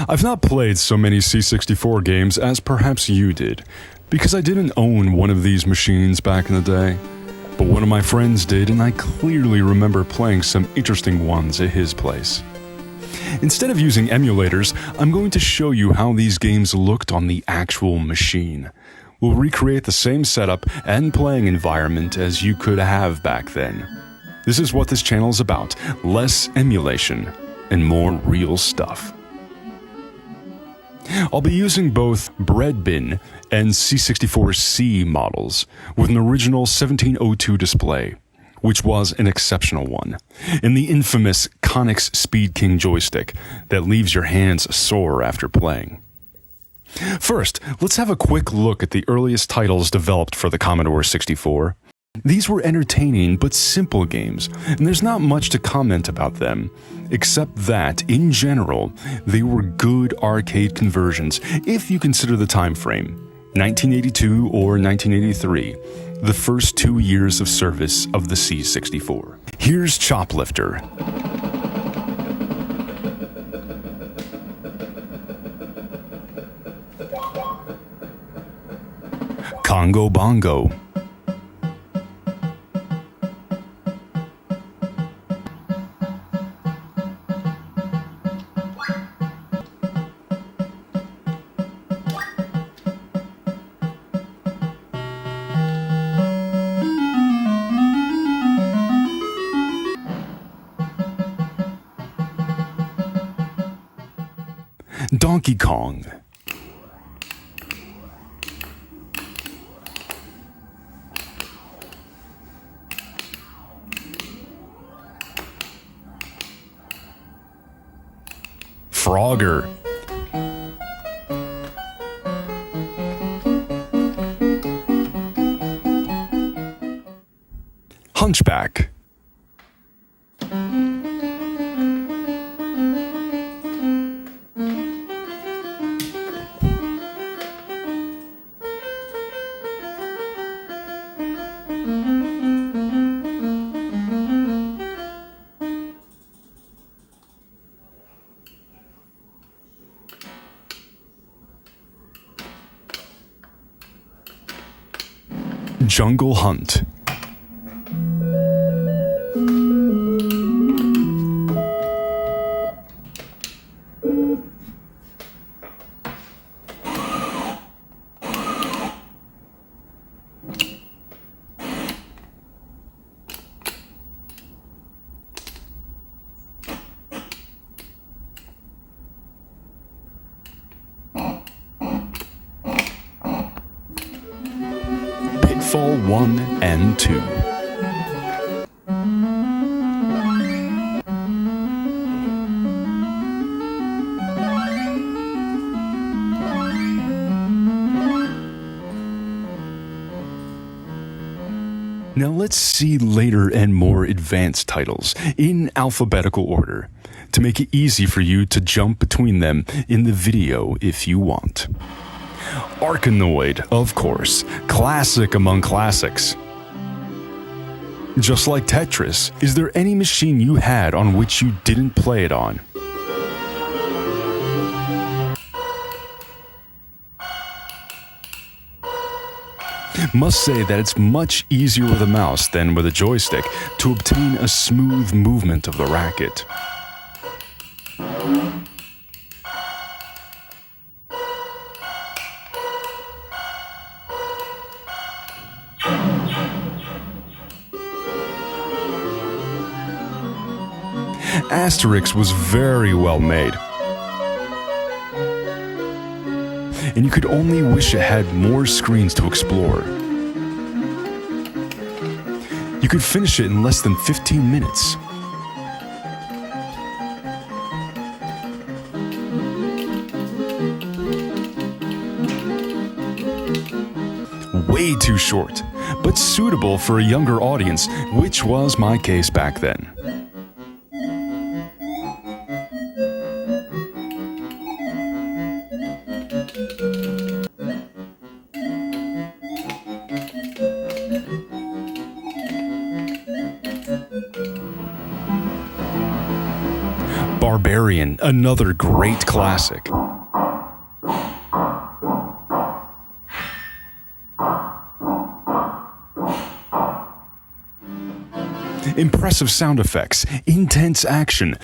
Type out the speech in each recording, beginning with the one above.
I've not played so many C64 games as perhaps you did, because I didn't own one of these machines back in the day. But one of my friends did, and I clearly remember playing some interesting ones at his place. Instead of using emulators, I'm going to show you how these games looked on the actual machine. We'll recreate the same setup and playing environment as you could have back then. This is what this channel is about: less emulation and more real stuff. I'll be using both Breadbin and C64C models with an original 1702 display, which was an exceptional one, and the infamous Konix Speed King joystick that leaves your hands sore after playing. First, let's have a quick look at the earliest titles developed for the Commodore 64. These were entertaining but simple games, and there's not much to comment about them, except that, in general, they were good arcade conversions if you consider the time frame, 1982 or 1983, the first 2 years of service of the C64. Here's Choplifter. Congo Bongo. Donkey Kong. Frogger. Hunchback. Jungle Hunt. Pitfall 1 and 2. Now let's see later and more advanced titles in alphabetical order to make it easy for you to jump between them in the video if you want. Arkanoid, of course, classic among classics. Just like Tetris, is there any machine you had on which you didn't play it on? Must say that it's much easier with a mouse than with a joystick to obtain a smooth movement of the racket. Asterix was very well made, and you could only wish it had more screens to explore. You could finish it in less than 15 minutes. Way too short, but suitable for a younger audience, which was my case back then. Barbarian, another great classic. Impressive sound effects, intense action.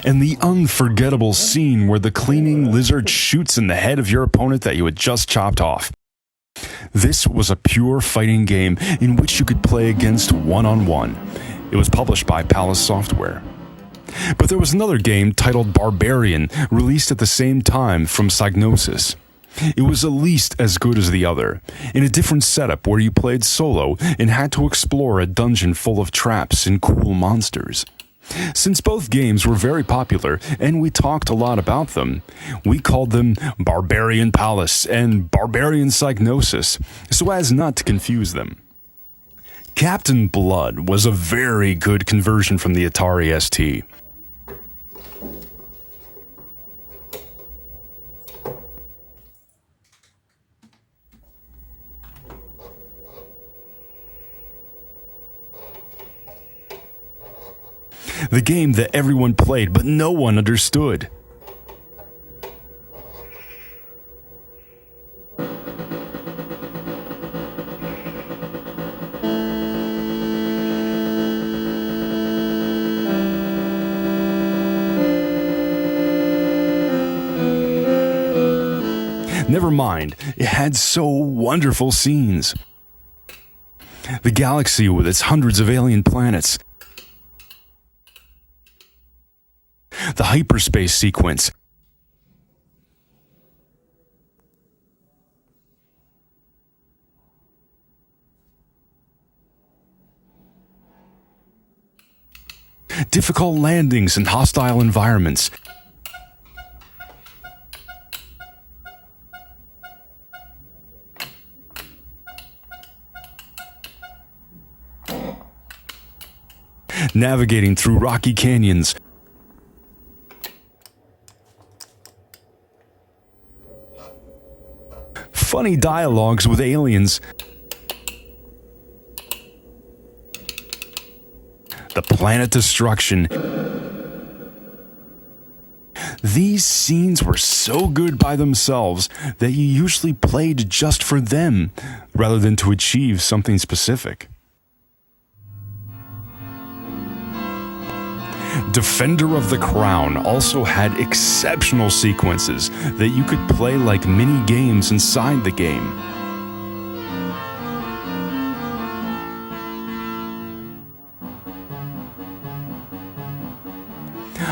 And the unforgettable scene where the cleaning lizard shoots in the head of your opponent that you had just chopped off. This was a pure fighting game in which you could play against one-on-one. It was published by Palace Software. But there was another game titled Barbarian, released at the same time from Psygnosis. It was at least as good as the other, in a different setup where you played solo and had to explore a dungeon full of traps and cool monsters. Since both games were very popular and we talked a lot about them, we called them Barbarian Palace and Barbarian Psygnosis, so as not to confuse them. Captain Blood was a very good conversion from the Atari ST. The game that everyone played but no one understood. Never mind, it had so wonderful scenes. The galaxy with its hundreds of alien planets. The hyperspace sequence. Difficult landings in hostile environments. Navigating through rocky canyons. Funny dialogues with aliens. The planet destruction. These scenes were so good by themselves that you usually played just for them, rather than to achieve something specific. Defender of the Crown also had exceptional sequences that you could play like mini games inside the game.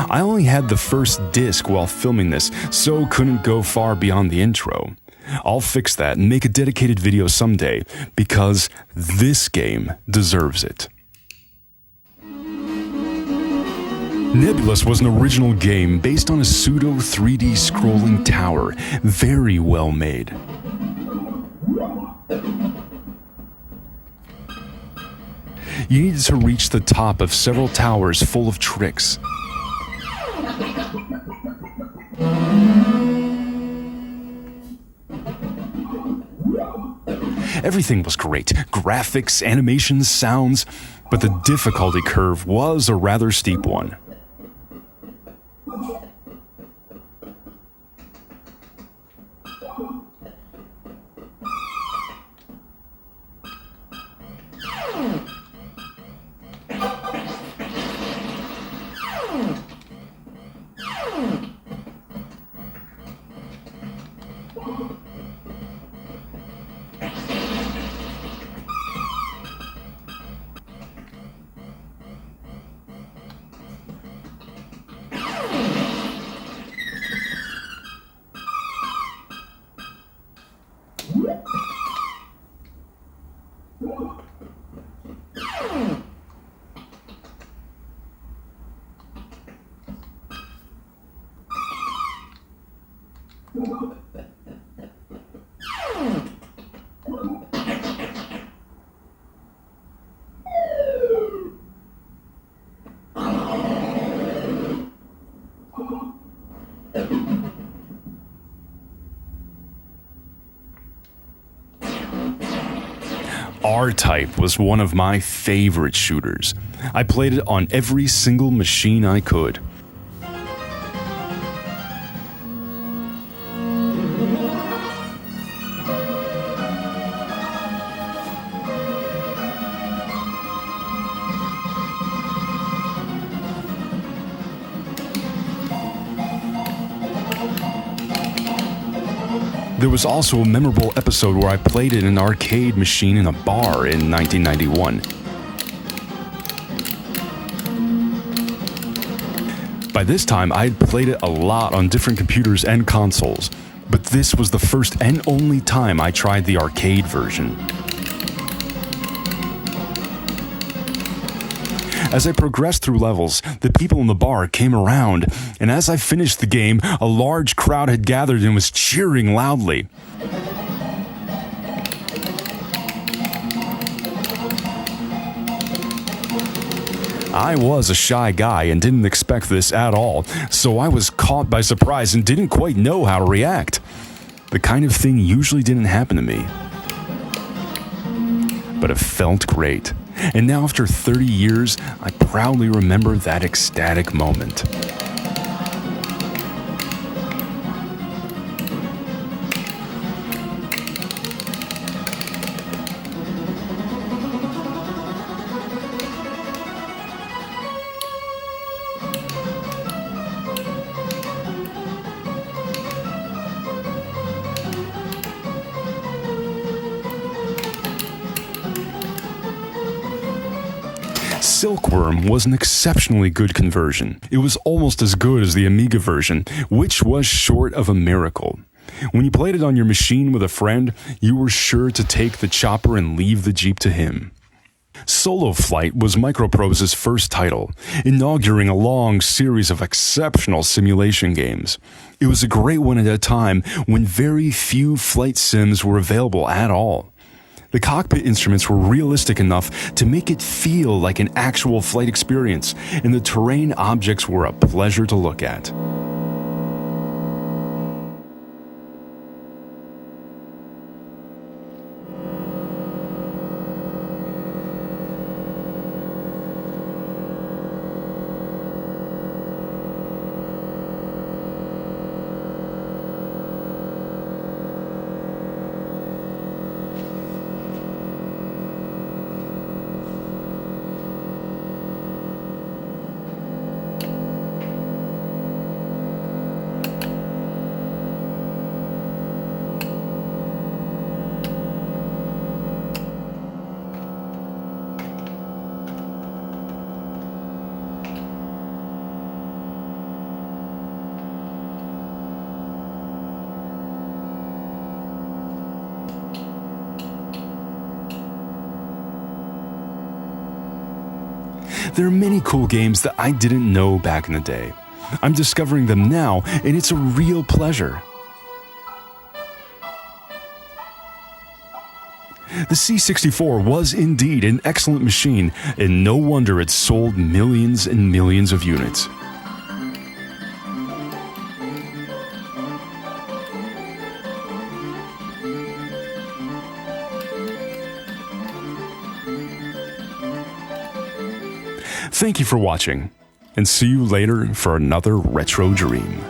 I only had the first disc while filming this, so couldn't go far beyond the intro. I'll fix that and make a dedicated video someday, because this game deserves it. Nebulus was an original game based on a pseudo 3D scrolling tower, very well made. You needed to reach the top of several towers full of tricks. Everything was great, graphics, animations, sounds, but the difficulty curve was a rather steep one. R-Type was one of my favorite shooters. I played it on every single machine I could. There was also a memorable episode where I played in an arcade machine in a bar in 1991. By this time, I had played it a lot on different computers and consoles, but this was the first and only time I tried the arcade version. As I progressed through levels, the people in the bar came around, and as I finished the game, a large crowd had gathered and was cheering loudly. I was a shy guy and didn't expect this at all, so I was caught by surprise and didn't quite know how to react. The kind of thing usually didn't happen to me. But it felt great. And now after 30 years, I proudly remember that ecstatic moment. Silkworm was an exceptionally good conversion. It was almost as good as the Amiga version, which was short of a miracle. When you played it on your machine with a friend, you were sure to take the chopper and leave the Jeep to him. Solo Flight was Microprose's first title, inaugurating a long series of exceptional simulation games. It was a great one at a time when very few flight sims were available at all. The cockpit instruments were realistic enough to make it feel like an actual flight experience, and the terrain objects were a pleasure to look at. There are many cool games that I didn't know back in the day. I'm discovering them now, and it's a real pleasure. The C64 was indeed an excellent machine, and no wonder it sold millions and millions of units. Thank you for watching, and see you later for another retro dream.